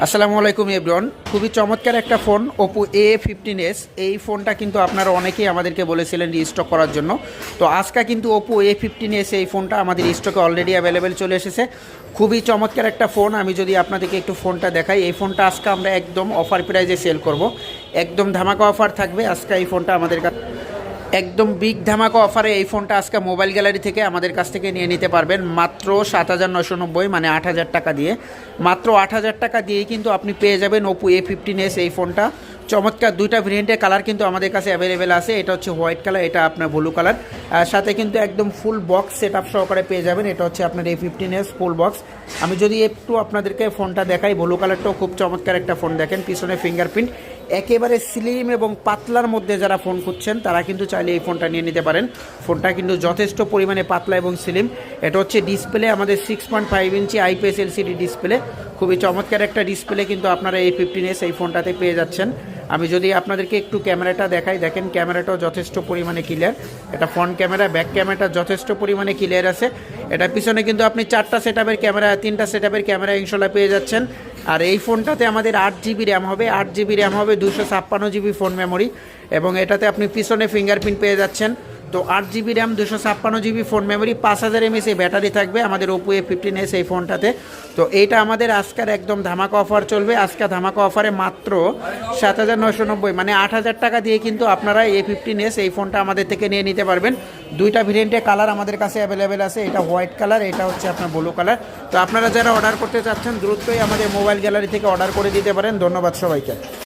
আসসালামু আলাইকুম এভরিওয়ান। খুবই চমৎকার একটা ফোন ওপো A15s। এই ফোনটা কিন্তু আপনারা অনেকেই আমাদেরকে বলেছিলেন রিস্টক করার জন্য। তো আজকে কিন্তু ওপো A15s এই ফোনটা আমাদের স্টকে অলরেডি অ্যাভেলেবেল চলে এসেছে। খুবই চমৎকার একটা ফোন। আমি যদি আপনাদেরকে একটু ফোনটা দেখাই, এই ফোনটা আজকে আমরা একদম অফার প্রাইজে সেল করব। একদম ধামাকা অফার থাকবে আজকে এই ফোনটা আমাদের কাছে। একদম বিগ ধামাকা অফারে এই ফোনটা আজকে মোবাইল গ্যালারি থেকে আমাদের কাছ থেকে নিয়ে নিতে পারবেন মাত্র ৭,৯৯০, মানে ৮,০০০ টাকা দিয়ে। মাত্র ৮,০০০ টাকা দিয়েই কিন্তু আপনি পেয়ে যাবেন ওপো A15s এই ফোনটা। চমৎকার দুইটা ভেরিয়েন্টের কালার কিন্তু আমাদের কাছে অ্যাভেলেবেল আছে। এটা হচ্ছে হোয়াইট কালার, এটা আপনার ব্লু কালার। সাথে কিন্তু একদম ফুল বক্স সেট আপ সহকারে পেয়ে যাবেন। এটা হচ্ছে আপনার A15s ফুল বক্স। আমি যদি একটু আপনাদেরকে ফোনটা দেখাই, ব্লু কালারটাও খুব চমৎকার একটা ফোন। দেখেন পিছনে ফিঙ্গারপ্রিন্ট, একেবারে স্লিম এবং পাতলার মধ্যে যারা ফোন খুঁজছেন তারা কিন্তু চাইলে এই ফোনটা নিয়ে নিতে পারেন। ফোনটা কিন্তু যথেষ্ট পরিমাণে পাতলা এবং স্লিম। এটা হচ্ছে ডিসপ্লে আমাদের 6.5 ইঞ্চি IPS LCD ডিসপ্লে। খুবই চমৎকার একটা ডিসপ্লে কিন্তু আপনারা A15s এই ফোনটাতে পেয়ে যাচ্ছেন। আমি যদি আপনাদেরকে একটু ক্যামেরাটা দেখাই, দেখেন ক্যামেরাটাও যথেষ্ট পরিমাণে ক্লিয়ার। এটা ফ্রন্ট ক্যামেরা, ব্যাক ক্যামেরাটা যথেষ্ট পরিমাণে ক্লিয়ার আছে। এটা পিছনে কিন্তু আপনি 4টা সেটআপের ক্যামেরা, 3টা সেটআপের ক্যামেরা ইনশাল্লাহ পেয়ে যাচ্ছেন। আর এই ফোনটাতে আমাদের 8GB র্যাম হবে, 8GB র্যাম হবে, 256GB ফোন মেমোরি, এবং এটাতে আপনি পিছনে ফিঙ্গারপ্রিন্ট পেয়ে যাচ্ছেন। তো 8GB RAM, 256GB phone memory, 5000 mAh battery থাকবে আমাদের ওপো A15s এই ফোনটাতে। তো এইটা আমাদের আজকের একদম ধামাকা অফার চলবে। আজকে ধামাকা অফারে মাত্র ৭,৯৯০, মানে ৮,০০০ টাকা দিয়ে কিন্তু আপনারা A15s এই ফোনটা আমাদের থেকে নিয়ে নিতে পারবেন। দুইটা ভেরিয়েন্টের কালার আমাদের কাছে অ্যাভেলেবেল আছে। এটা হোয়াইট কালার, এটা হচ্ছে আপনার ব্লু কালার। তো আপনারা যারা অর্ডার করতে চাচ্ছেন দ্রুতই আমাদের মোবাইল গ্যালারি থেকে অর্ডার করে দিতে পারেন। ধন্যবাদ সবাইকে।